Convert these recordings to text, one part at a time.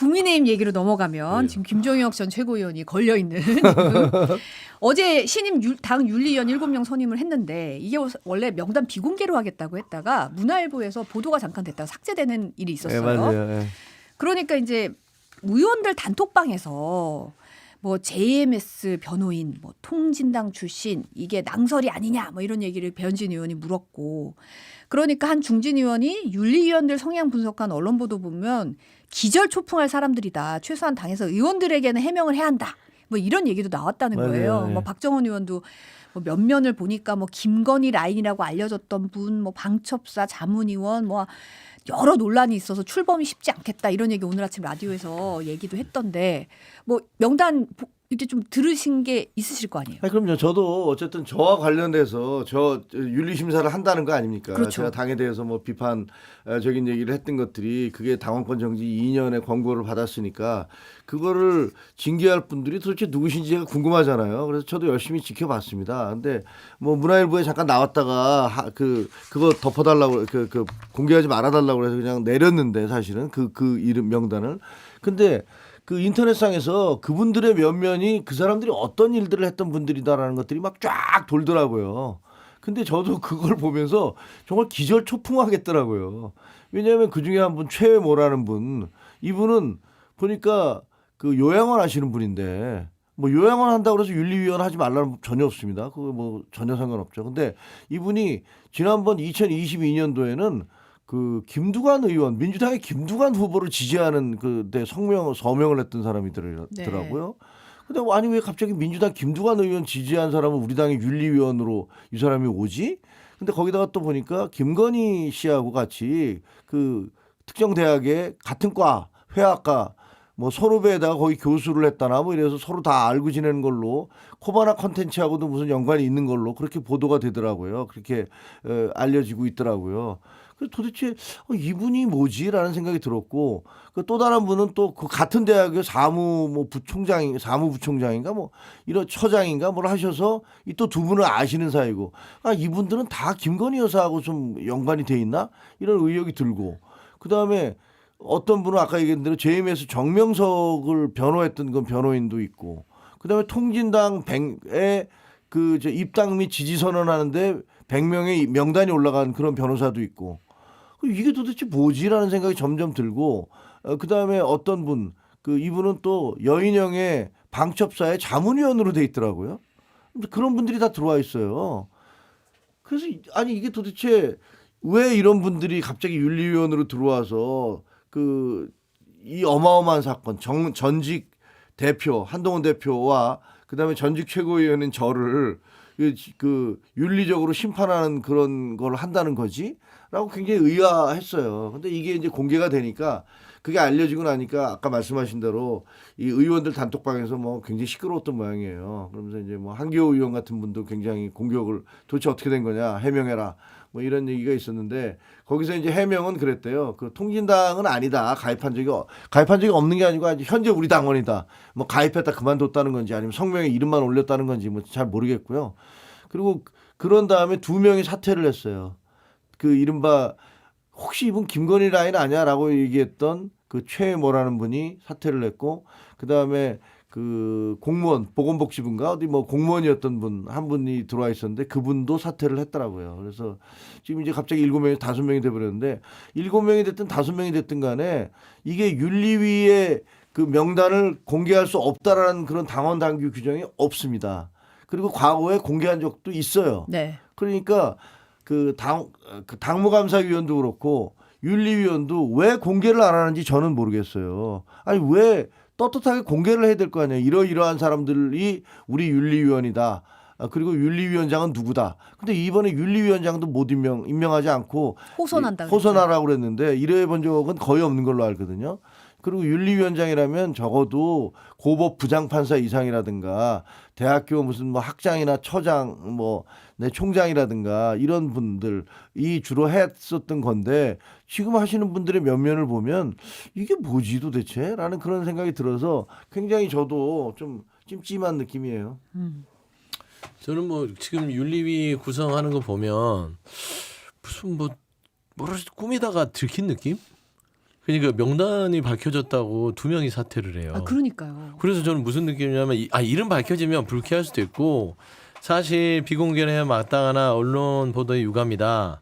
국민의힘 얘기로 넘어가면 네. 지금 김종혁 전 최고위원이 걸려 있는 어제 신임 당 윤리위원 7명 선임을 했는데 이게 원래 명단 비공개로 하겠다고 했다가 문화일보에서 보도가 잠깐 됐다가 삭제되는 일이 있었어요. 네, 맞아요. 네. 그러니까 이제 의원들 단톡방에서 뭐 JMS 변호인, 뭐 통진당 출신 이게 낭설이 아니냐 뭐 이런 얘기를 배현진 의원이 물었고 그러니까 한 중진 의원이 윤리위원들 성향 분석한 언론 보도 보면 기절초풍할 사람들이다. 최소한 당에서 의원들에게는 해명을 해야 한다. 뭐 이런 얘기도 나왔다는 맞아요. 거예요. 네. 뭐 박정원 의원도 뭐 면면을 보니까 뭐 김건희 라인이라고 알려졌던 분, 뭐 방첩사 자문위원, 뭐 여러 논란이 있어서 출범이 쉽지 않겠다 이런 얘기 오늘 아침 라디오에서 얘기도 했던데 뭐 명단 이제 좀 들으신 게 있으실 거 아니에요? 아니, 그럼요. 저도 어쨌든 저와 관련돼서 저 윤리 심사를 한다는 거 아닙니까? 그렇죠. 제가 당에 대해서 뭐 비판적인 얘기를 했던 것들이 그게 당원권 정지 2년의 권고를 받았으니까 그거를 징계할 분들이 도대체 누구신지가 궁금하잖아요. 그래서 저도 열심히 지켜봤습니다. 근데 뭐 문화일보에 잠깐 나왔다가 그거 덮어달라고 그 공개하지 말아달라고 그래서 그냥 내렸는데 사실은 그 이름 명단을. 근데 그 인터넷상에서 그분들의 면면이 그 사람들이 어떤 일들을 했던 분들이다라는 것들이 막 쫙 돌더라고요. 근데 저도 그걸 보면서 정말 기절초풍하겠더라고요. 왜냐하면 그 중에 한 분 최모라는 분, 이분은 보니까 그 요양원 하시는 분인데 뭐 요양원 한다고 해서 윤리위원 하지 말라는 전혀 없습니다. 그거 뭐 전혀 상관없죠. 근데 이분이 지난번 2022년도에는 그 김두관 의원, 민주당의 김두관 후보를 지지하는 그때 서명을 했던 사람이더라고요. 근데 아니 왜 갑자기 민주당 김두관 의원 지지한 사람은 우리 당의 윤리위원으로 이 사람이 오지? 근데 거기다가 또 보니까 김건희 씨하고 같이 그 특정 대학의 같은 과 회화과 뭐 선후배에다가 거기 교수를 했다나 뭐 이래서 서로 다 알고 지내는 걸로 코바나 컨텐츠하고도 무슨 연관이 있는 걸로 그렇게 보도가 되더라고요. 그렇게 알려지고 있더라고요. 그래서 도대체 이분이 뭐지라는 생각이 들었고 그 또 다른 분은 또 그 같은 대학의 사무부총장인가 뭐 이런 처장인가 뭘 하셔서 이 또 두 분을 아시는 사이고 이분들은 다 김건희 여사하고 좀 연관이 돼 있나 이런 의혹이 들고 그다음에 어떤 분은 아까 얘기한 대로 JMS 정명석을 변호했던 건 변호인도 있고 그다음에 통진당 100에 그 입당 및 지지 선언하는데 100명의 명단이 올라간 그런 변호사도 있고 이게 도대체 뭐지라는 생각이 점점 들고 그다음에 어떤 분 이분은 또 여인영의 방첩사의 자문위원으로 돼 있더라고요. 근데 그런 분들이 다 들어와 있어요. 그래서 아니 이게 도대체 왜 이런 분들이 갑자기 윤리위원으로 들어와서 이 어마어마한 사건 전직 대표 한동훈 대표와 그다음에 전직 최고위원인 저를 윤리적으로 심판하는 그런 걸 한다는 거지? 라고 굉장히 의아했어요. 근데 이게 이제 공개가 되니까 그게 알려지고 나니까 아까 말씀하신 대로 이 의원들 단톡방에서 뭐 굉장히 시끄러웠던 모양이에요. 그러면서 이제 뭐 한교우 의원 같은 분도 굉장히 공격을 도대체 어떻게 된 거냐 해명해라 뭐 이런 얘기가 있었는데 거기서 이제 해명은 그랬대요. 그 통진당은 아니다. 가입한 적이 없는 게 아니고 현재 우리 당원이다. 뭐 가입했다 그만뒀다는 건지 아니면 성명에 이름만 올렸다는 건지 뭐 잘 모르겠고요. 그리고 그런 다음에 2명이 사퇴를 했어요. 그 이른바 혹시 이분 김건희 라인 아니야라고 얘기했던 그 최모라는 분이 사퇴를 했고 그다음에 그 공무원 보건복지부인가 어디 뭐 공무원이었던 분 한 분이 들어와 있었는데 그분도 사퇴를 했더라고요. 그래서 지금 이제 갑자기 7명이 5명이 돼 버렸는데 7명이 됐든 5명이 됐든 간에 이게 윤리위의 그 명단을 공개할 수 없다라는 그런 당원 당규 규정이 없습니다. 그리고 과거에 공개한 적도 있어요. 네. 그러니까 그 당무감사위원도 그렇고 윤리위원도 왜 공개를 안 하는지 저는 모르겠어요. 아니 왜 떳떳하게 공개를 해야 될 거 아니에요. 이러이러한 사람들이 우리 윤리위원이다. 그리고 윤리위원장은 누구다. 근데 이번에 윤리위원장도 못 임명하지 않고 호선하라고 그랬는데 이래 본 적은 거의 없는 걸로 알거든요. 그리고 윤리위원장이라면 적어도 고법 부장판사 이상이라든가 대학교 무슨 뭐 학장이나 처장 뭐 내 총장이라든가 이런 분들이 주로 했었던 건데 지금 하시는 분들의 면면을 보면 이게 뭐지 도대체? 라는 그런 생각이 들어서 굉장히 저도 좀 찜찜한 느낌이에요. 저는 뭐 지금 윤리위 구성하는 거 보면 무슨 뭐라 꾸미다가 들킨 느낌? 그러니까 명단이 밝혀졌다고 2명이 사퇴를 해요. 아, 그러니까요. 그래서 저는 무슨 느낌이냐면 이름 밝혀지면 불쾌할 수도 있고 사실 비공개해야 마땅하나 언론 보도의 유감이다.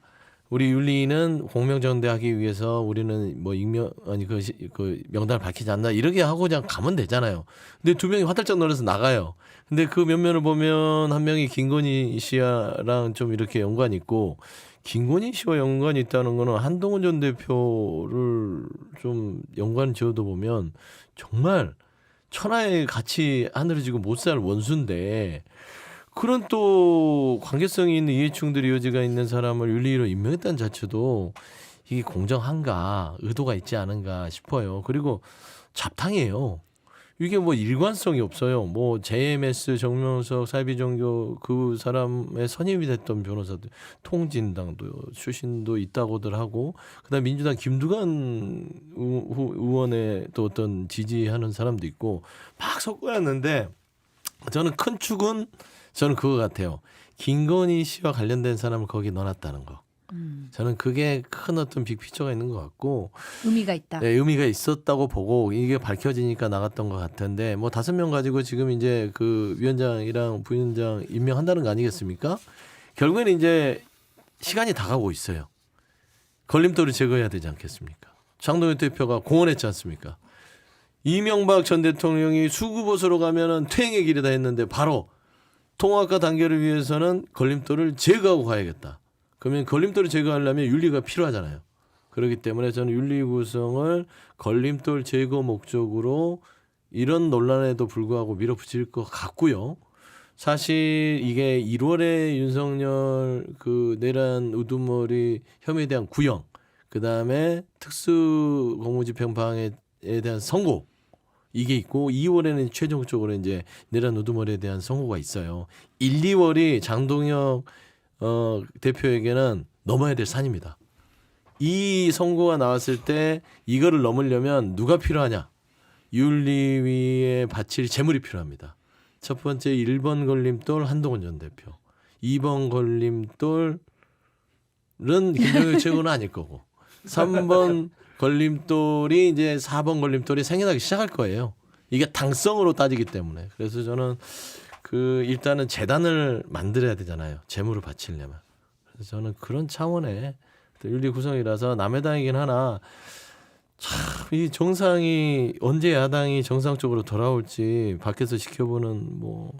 우리 윤리는 공명정대하기 위해서 우리는 뭐 익명 아니 그 명단을 밝히지 않나 이렇게 하고 그냥 가면 되잖아요. 근데 2명이 화들짝 놀라서 나가요. 근데 그 면면을 보면 한 명이 김건희 씨랑 좀 이렇게 연관이 있고 김건희 씨와 연관이 있다는 거는 한동훈 전 대표를 좀 연관 지어도 보면 정말 천하의 같이 하늘을 지고 못 살 원수인데 그런 또 관계성이 있는 이해충들이 여지가 있는 사람을 윤리위로 임명했다는 자체도 이게 공정한가 의도가 있지 않은가 싶어요. 그리고 잡탕이에요. 이게 뭐 일관성이 없어요. 뭐 JMS 정명석 사이비종교 그 사람의 선임이 됐던 변호사들 통진당도 출신도 있다고들 하고 그다음 민주당 김두관 의원의 또 어떤 지지하는 사람도 있고 막 섞어였는데 저는 큰 축은 저는 그거 같아요. 김건희 씨와 관련된 사람을 거기 넣어놨다는 거. 저는 그게 큰 어떤 빅피처가 있는 것 같고 의미가 있다. 네, 의미가 있었다고 보고 이게 밝혀지니까 나갔던 것 같은데 뭐 5명 가지고 지금 이제 그 위원장이랑 부위원장 임명한다는 거 아니겠습니까? 결국에는 이제 시간이 다가오고 있어요. 걸림돌을 제거해야 되지 않겠습니까? 장동현 대표가 공언했지 않습니까? 이명박 전 대통령이 수구보수로 가면은 퇴행의 길이다 했는데 바로 통합과 단결을 위해서는 걸림돌을 제거하고 가야겠다. 그러면 걸림돌을 제거하려면 윤리가 필요하잖아요. 그렇기 때문에 저는 윤리 구성을 걸림돌 제거 목적으로 이런 논란에도 불구하고 밀어붙일 것 같고요. 사실 이게 1월에 윤석열 그 내란 우두머리 혐의에 대한 구형, 그 다음에 특수공무집행방해에 대한 선고 이게 있고 2월에는 최종적으로 이제 내란 우두머리에 대한 선고가 있어요. 1, 2월이 장동혁 대표에게는 넘어야 될 산입니다. 이 선고가 나왔을 때 이거를 넘으려면 누가 필요하냐? 윤리위에 바칠 재물이 필요합니다. 첫 번째 1번 걸림돌 한동훈 전 대표. 2번 걸림돌은 김정일 최고는 아닐 거고. 3번 걸림돌이 이제 4번 걸림돌이 생겨나기 시작할 거예요. 이게 당성으로 따지기 때문에. 그래서 저는 그 일단은 재단을 만들어야 되잖아요. 재물을 바치려면. 그래서 저는 그런 차원의 윤리 구성이라서 남의 당이긴 하나 참 이 정상이 언제 야당이 정상적으로 돌아올지 밖에서 지켜보는 뭐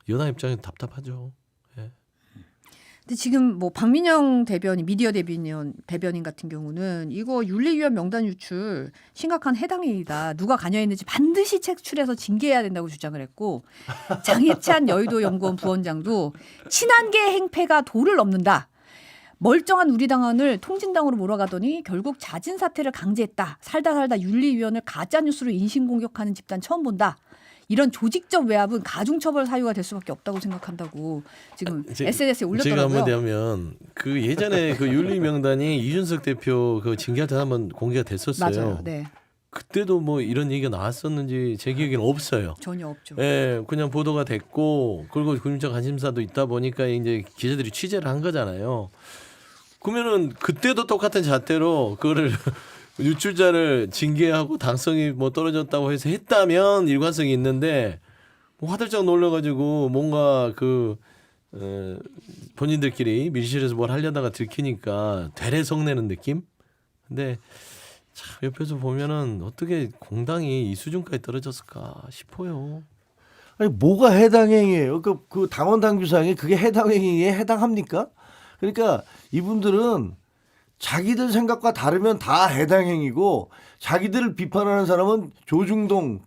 여당 입장에서 답답하죠. 예. 근데 지금 뭐 박민영 대변인 미디어 대변인 같은 경우는 이거 윤리위원 명단 유출 심각한 해당행위다. 누가 관여했는지 반드시 책출해서 징계해야 된다고 주장을 했고 장혜찬 여의도연구원 부원장도 친한계 행패가 도를 넘는다. 멀쩡한 우리 당원을 통진당으로 몰아가더니 결국 잦은 사퇴를 강제했다. 살다 윤리위원을 가짜뉴스로 인신공격하는 집단 처음 본다. 이런 조직적 외압은 가중처벌 사유가 될 수밖에 없다고 생각한다고 지금 SNS에 올렸더라고요. 제가 한번 되면 그 예전에 그 윤리 명단이 이준석 대표 그 징계할 때 한번 공개가 됐었어요. 맞아요. 네. 그때도 뭐 이런 얘기가 나왔었는지 제 기억에는 없어요. 전혀 없죠. 예, 그냥 보도가 됐고 그리고 국민적 관심사도 있다 보니까 이제 기자들이 취재를 한 거잖아요. 그러면은 그때도 똑같은 잣대로 그거를 유출자를 징계하고 당성이 뭐 떨어졌다고 해서 했다면 일관성이 있는데 뭐 화들짝 놀라가지고 뭔가 그 본인들끼리 밀실에서 뭘 하려다가 들키니까 되레 성내는 느낌? 근데 참 옆에서 보면은 어떻게 공당이 이 수준까지 떨어졌을까 싶어요. 아니 뭐가 해당 행위예요? 그 당원 당규상에 그게 해당 행위에 해당합니까? 그러니까 이분들은 자기들 생각과 다르면 다 해당 행위고 자기들을 비판하는 사람은 조중동,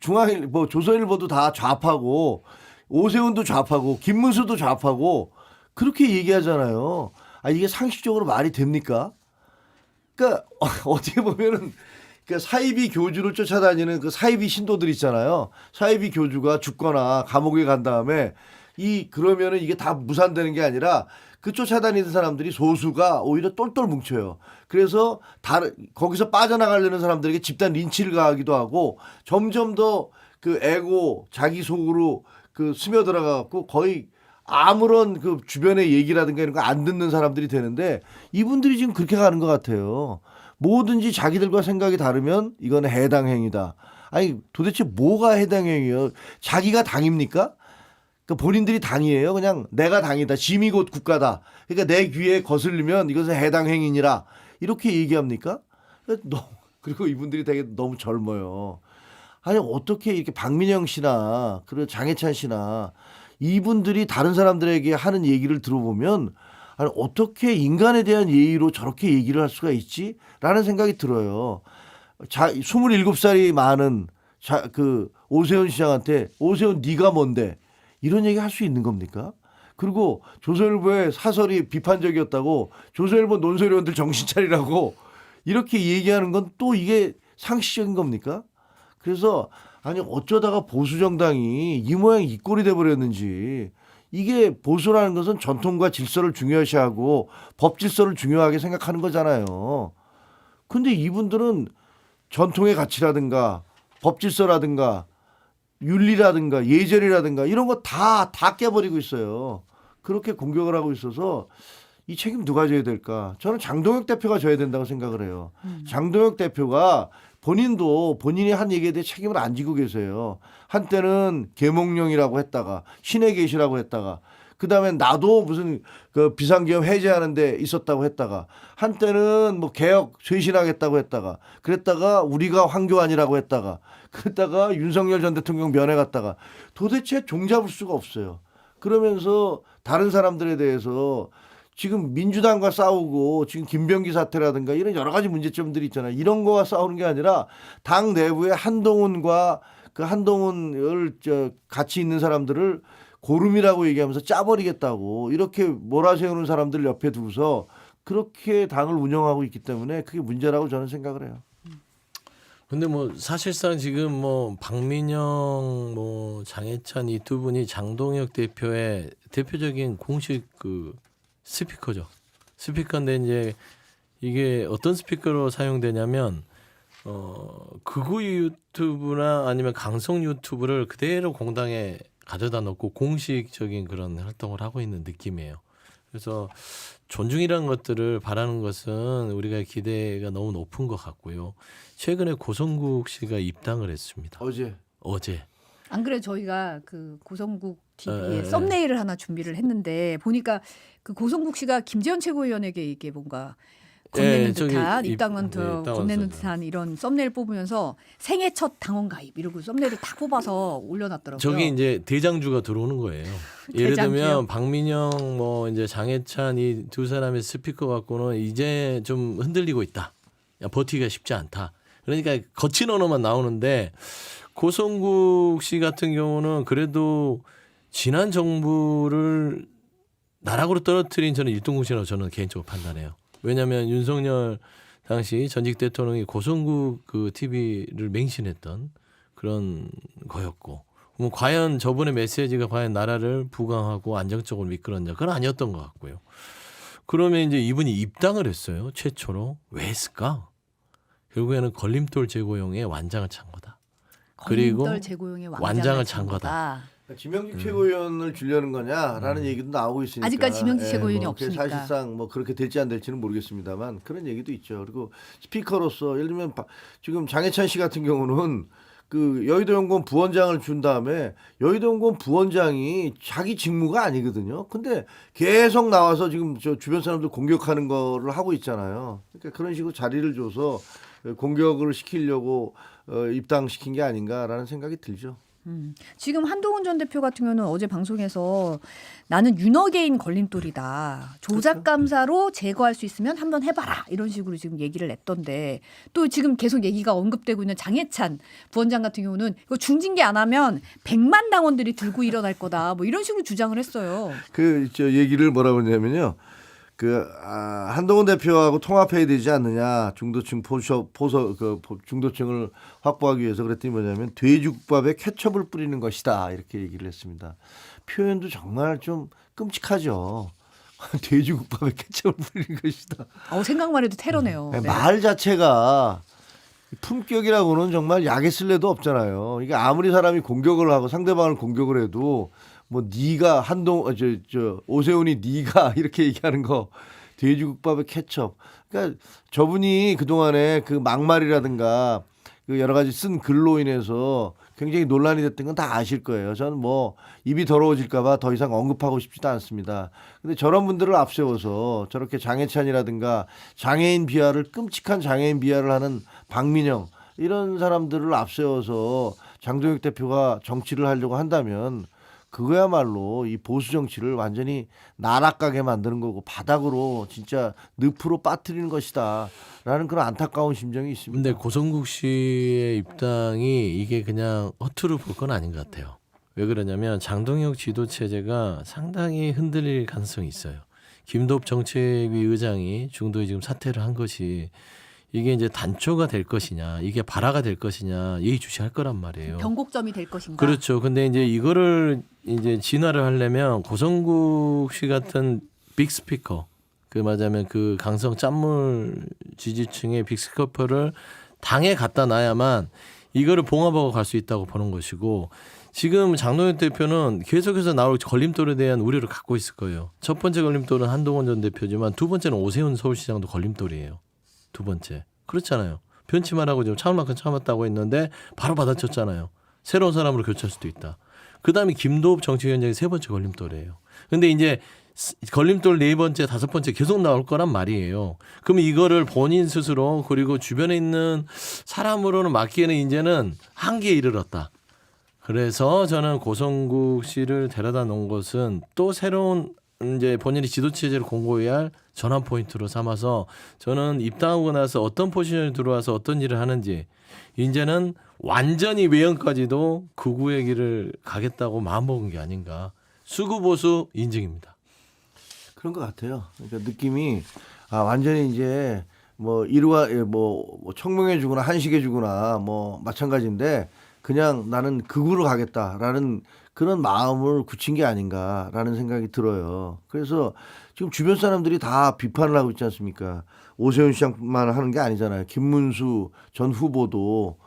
조선일보도 다 좌파고 오세훈도 좌파고 김문수도 좌파고 그렇게 얘기하잖아요. 아 이게 상식적으로 말이 됩니까? 그러니까 어떻게 보면은 그 사이비 교주를 쫓아다니는 그 사이비 신도들 있잖아요. 사이비 교주가 죽거나 감옥에 간 다음에 그러면은 이게 다 무산되는 게 아니라 그 쫓아다니는 사람들이 소수가 오히려 똘똘 뭉쳐요. 그래서 거기서 빠져나가려는 사람들에게 집단 린치를 가하기도 하고 점점 더 그 에고 자기 속으로 그 스며들어가고 거의 아무런 그 주변의 얘기라든가 이런 거 안 듣는 사람들이 되는데 이분들이 지금 그렇게 가는 것 같아요. 뭐든지 자기들과 생각이 다르면 이거는 해당 행위다. 아니 도대체 뭐가 해당 행위예요? 자기가 당입니까? 그러니까 본인들이 당이에요. 그냥 내가 당이다. 짐이 곧 국가다. 그러니까 내 귀에 거슬리면 이것은 해당 행위니라. 이렇게 얘기합니까? 그리고 이분들이 되게 너무 젊어요. 아니 어떻게 이렇게 박민영 씨나 그리고 장해찬 씨나 이분들이 다른 사람들에게 하는 얘기를 들어보면 아니 어떻게 인간에 대한 예의로 저렇게 얘기를 할 수가 있지라는 생각이 들어요. 27살이 많은 그 오세훈 시장한테 오세훈 네가 뭔데 이런 얘기 할 수 있는 겁니까? 그리고 조선일보의 사설이 비판적이었다고 조선일보 논설위원들 정신 차리라고 이렇게 얘기하는 건 또 이게 상식적인 겁니까? 그래서 아니 어쩌다가 보수 정당이 이 모양 이 꼴이 돼버렸는지 이게 보수라는 것은 전통과 질서를 중요시하고 법 질서를 중요하게 생각하는 거잖아요. 근데 이분들은 전통의 가치라든가 법 질서라든가 윤리라든가 예절이라든가 이런 거 다 깨버리고 있어요. 그렇게 공격을 하고 있어서 이 책임 누가 져야 될까? 저는 장동혁 대표가 져야 된다고 생각을 해요. 장동혁 대표가 본인도 본인이 한 얘기에 대해 책임을 안 지고 계세요. 한때는 계몽령이라고 했다가 신의 계시라고 했다가 그다음에 나도 무슨 그 비상계엄 해제하는 데 있었다고 했다가 한때는 뭐 개혁 쇄신하겠다고 했다가 그랬다가 우리가 황교안이라고 했다가 그랬다가 윤석열 전 대통령 면회 갔다가 도대체 종잡을 수가 없어요. 그러면서 다른 사람들에 대해서 지금 민주당과 싸우고 지금 김병기 사태라든가 이런 여러 가지 문제점들이 있잖아요. 이런 거와 싸우는 게 아니라 당 내부의 한동훈과 그 한동훈을 같이 있는 사람들을 고름이라고 얘기하면서 짜버리겠다고 이렇게 몰아세우는 사람들 옆에 두고서 그렇게 당을 운영하고 있기 때문에 그게 문제라고 저는 생각을 해요. 근데 뭐 사실상 지금 뭐 박민영 뭐 장해찬 이 두 분이 장동혁 대표의 대표적인 공식 그 스피커죠. 스피커인데 이제 이게 어떤 스피커로 사용되냐면 극우 유튜브나 아니면 강성 유튜브를 그대로 공당에 가져다 놓고 공식적인 그런 활동을 하고 있는 느낌이에요. 그래서 존중이라는 것들을 바라는 것은 우리가 기대가 너무 높은 것 같고요. 최근에 고성국 씨가 입당을 했습니다. 어제. 안 그래 저희가 그 고성국 TV에 썸네일을 하나 준비를 했는데 보니까 그 고성국 씨가 김재현 최고위원에게 이게 뭔가 건네는 듯한 입당은 더 건네는 듯한 이런 썸네일 뽑으면서 생애 첫 당원 가입 이러고 썸네일을 다 뽑아서 올려놨더라고요. 저기 이제 대장주가 들어오는 거예요. 예를 들면 박민영 뭐 이제 장해찬 이 두 사람의 스피커 갖고는 이제 좀 흔들리고 있다. 야, 버티기가 쉽지 않다. 그러니까 거친 언어만 나오는데 고성국 씨 같은 경우는 그래도 지난 정부를 나락으로 떨어뜨린 저는 일동국이라고 저는 개인적으로 판단해요. 왜냐하면 윤석열 당시 전직 대통령이 고성국 그 TV를 맹신했던 그런 거였고, 그럼 과연 저분의 메시지가 과연 나라를 부강하고 안정적으로 이끌었냐? 그건 아니었던 것 같고요. 그러면 이제 이분이 입당을 했어요. 최초로. 왜 했을까? 결국에는 걸림돌 제고용의 완장을 찬 거다. 그리고 걸림돌 제고용의 완장을 찬 거다. 지명직 최고위원을 주려는 거냐라는 얘기도 나오고 있으니까 아직까지 지명직 최고위원이 뭐 없으니까 사실상 뭐 그렇게 될지 안 될지는 모르겠습니다만 그런 얘기도 있죠. 그리고 스피커로서 예를 들면 지금 장해찬 씨 같은 경우는 그 여의도연구원 부원장을 준 다음에 여의도연구원 부원장이 자기 직무가 아니거든요. 근데 계속 나와서 지금 저 주변 사람들 공격하는 거를 하고 있잖아요. 그러니까 그런 식으로 자리를 줘서 공격을 시키려고 입당시킨 게 아닌가라는 생각이 들죠. 지금 한동훈 전 대표 같은 경우는 어제 방송에서 나는 윤어게인 걸림돌이다. 조작 감사로 제거할 수 있으면 한번 해봐라. 이런 식으로 지금 얘기를 냈던데 또 지금 계속 얘기가 언급되고 있는 장해찬 부원장 같은 경우는 이거 중징계 안 하면 100만 당원들이 들고 일어날 거다. 뭐 이런 식으로 주장을 했어요. 그 저 얘기를 뭐라고 했냐면요. 한동훈 대표하고 통합해야 되지 않느냐 중도층 중도층을 확보하기 위해서 그랬더니 뭐냐면 돼지국밥에 케첩을 뿌리는 것이다 이렇게 얘기를 했습니다. 표현도 정말 좀 끔찍하죠. 돼지국밥에 케첩을 뿌리는 것이다. 생각만 해도 테러네요. 네. 말 자체가 품격이라고는 정말 약에 쓸래도 없잖아요. 이게 아무리 사람이 공격을 하고 상대방을 공격을 해도 뭐 네가 오세훈이 네가 이렇게 얘기하는 거 돼지국밥에 케첩 그러니까 저분이 그동안에 그 막말이라든가 그 여러 가지 쓴 글로 인해서 굉장히 논란이 됐던 건 다 아실 거예요. 저는 뭐 입이 더러워질까 봐 더 이상 언급하고 싶지도 않습니다. 근데 저런 분들을 앞세워서 저렇게 장해찬이라든가 장애인 비하를 끔찍한 장애인 비하를 하는 박민영 이런 사람들을 앞세워서 장동혁 대표가 정치를 하려고 한다면 그거야말로 이 보수 정치를 완전히 나락가게 만드는 거고 바닥으로 진짜 늪으로 빠뜨리는 것이다라는 그런 안타까운 심정이 있습니다. 근데 고성국 씨의 입당이 이게 그냥 허투루 볼 건 아닌 것 같아요. 왜 그러냐면 장동혁 지도 체제가 상당히 흔들릴 가능성이 있어요. 김도읍 정책위 의장이 중도에 지금 사퇴를 한 것이 이게 이제 단초가 될 것이냐, 이게 발화가 될 것이냐 예의주시할 거란 말이에요. 변곡점이 될 것인가. 그렇죠. 근데 이제 이거를 이제 진화를 하려면 고성국 씨 같은 빅스피커, 그 말하자면 그 강성 짠물 지지층의 빅스피커를 당에 갖다 놔야만 이거를 봉합하고 갈 수 있다고 보는 것이고, 지금 장동혁 대표는 계속해서 나올 걸림돌에 대한 우려를 갖고 있을 거예요. 첫 번째 걸림돌은 한동훈 전 대표지만 두 번째는 오세훈 서울시장도 걸림돌이에요. 두 번째. 그렇잖아요. 변치만 하고 지금 참을 만큼 참았다고 했는데 바로 받아쳤잖아요. 새로운 사람으로 교체할 수도 있다. 그다음에 김도읍 정치위원장이 세 번째 걸림돌이에요. 근데 이제 걸림돌 네 번째, 다섯 번째 계속 나올 거란 말이에요. 그럼 이거를 본인 스스로 그리고 주변에 있는 사람으로는 막기에는 이제는 한계에 이르렀다. 그래서 저는 고성국 씨를 데려다 놓은 것은 또 새로운 이제 본인이 지도 체제를 공고히 할 전환 포인트로 삼아서 저는 입당하고 나서 어떤 포지션에 들어와서 어떤 일을 하는지 이제는 완전히 외연까지도 극우의 길을 가겠다고 마음먹은 게 아닌가. 수구보수 인증입니다. 그런 것 같아요. 그러니까 느낌이 완전히 이제 뭐 일화 뭐 청명해주거나 한식해주거나 뭐 마찬가지인데 그냥 나는 극우로 가겠다라는 그런 마음을 굳힌 게 아닌가라는 생각이 들어요. 그래서 지금 주변 사람들이 다 비판을 하고 있지 않습니까? 오세훈 시장만 하는 게 아니잖아요. 김문수 전 후보도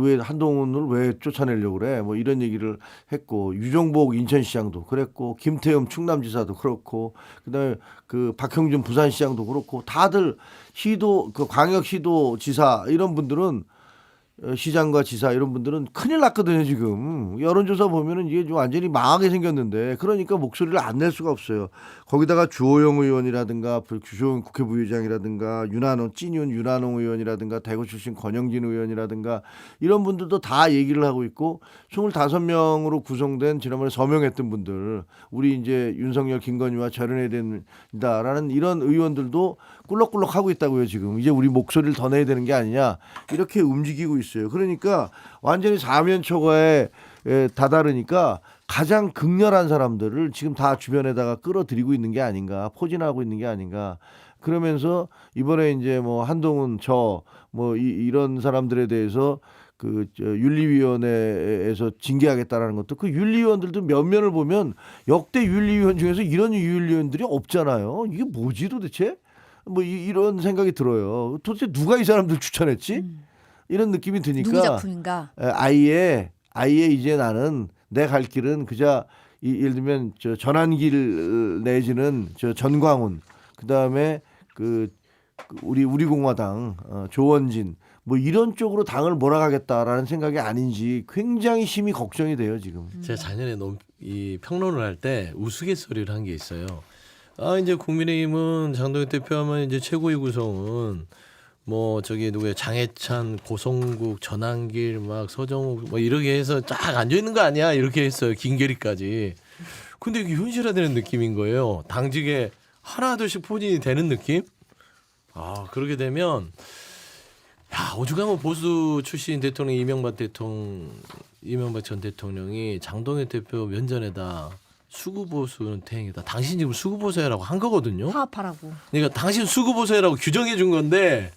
왜 한동훈을 왜 쫓아내려고 그래? 뭐 이런 얘기를 했고, 유정복 인천시장도 그랬고, 김태흠 충남지사도 그렇고, 그다음에 그 박형준 부산시장도 그렇고, 다들 시도 그 광역시도지사 이런 분들은 시장과 지사 이런 분들은 큰일 났거든요. 지금 여론조사 보면은 이게 좀 완전히 망하게 생겼는데, 그러니까 목소리를 안 낼 수가 없어요. 거기다가 주호영 의원이라든가 주호영 국회 부의장이라든가 찐윤 윤한홍 의원이라든가 대구 출신 권영진 의원이라든가 이런 분들도 다 얘기를 하고 있고, 25명으로 구성된 지난번에 서명했던 분들, 우리 이제 윤석열 김건희와 절연해야 된다라는 이런 의원들도 꿀럭꿀럭 하고 있다고요. 지금 이제 우리 목소리를 더 내야 되는 게 아니냐 이렇게 움직이고 있어요. 그러니까 완전히 사면초가에 다다르니까 가장 극렬한 사람들을 지금 다 주변에다가 끌어들이고 있는 게 아닌가, 포진하고 있는 게 아닌가. 그러면서 이번에 이제 뭐 한동훈 이런 사람들에 대해서 윤리위원회에서 징계하겠다라는 것도, 그 윤리위원들도 면면을 보면 역대 윤리위원 중에서 이런 윤리위원들이 없잖아요. 이게 뭐지 도대체? 뭐 이런 생각이 들어요. 도대체 누가 이 사람들 추천했지? 이런 느낌이 드니까 누구 작품인가? 아예 이제 나는 내 갈 길은 그저 예를 들면 전환길 내지는 전광훈, 그다음에 우리 공화당 조원진 뭐 이런 쪽으로 당을 몰아가겠다라는 생각이 아닌지 굉장히 심히 걱정이 돼요 지금. 제가 작년에 이 평론을 할 때 우스갯소리를 한 게 있어요. 이제 국민의힘은 장동혁 대표하면 이제 최고위 구성은 뭐 누구야, 장해찬, 고성국, 전한길, 막 서정욱 뭐 이렇게 해서 쫙 앉아 있는 거 아니야 이렇게 했어요. 김계리까지. 근데 이게 현실화되는 느낌인 거예요. 당직에 하나둘씩 포진이 되는 느낌? 그렇게 되면 오죽하면 보수 출신 대통령 이명박 전 대통령이 장동혁 대표 면전에다 수구보수는 태행이다. 당신 지금 수구보수라고 한 거거든요. 파업하라고. 그러니까 당신 수구보수라고 규정해 준 건데,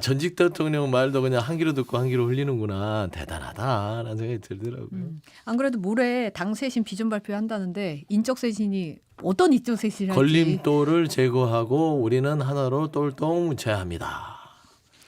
전직 대통령 말도 그냥 한 귀로 듣고 한 귀로 흘리는구나. 대단하다라는 생각이 들더라고요. 안 그래도 모레 당 쇄신 비전 발표한다는데 인적 쇄신이 어떤 인적 쇄신을 할지. 걸림돌을 제거하고 우리는 하나로 똘똘 뭉쳐야 합니다.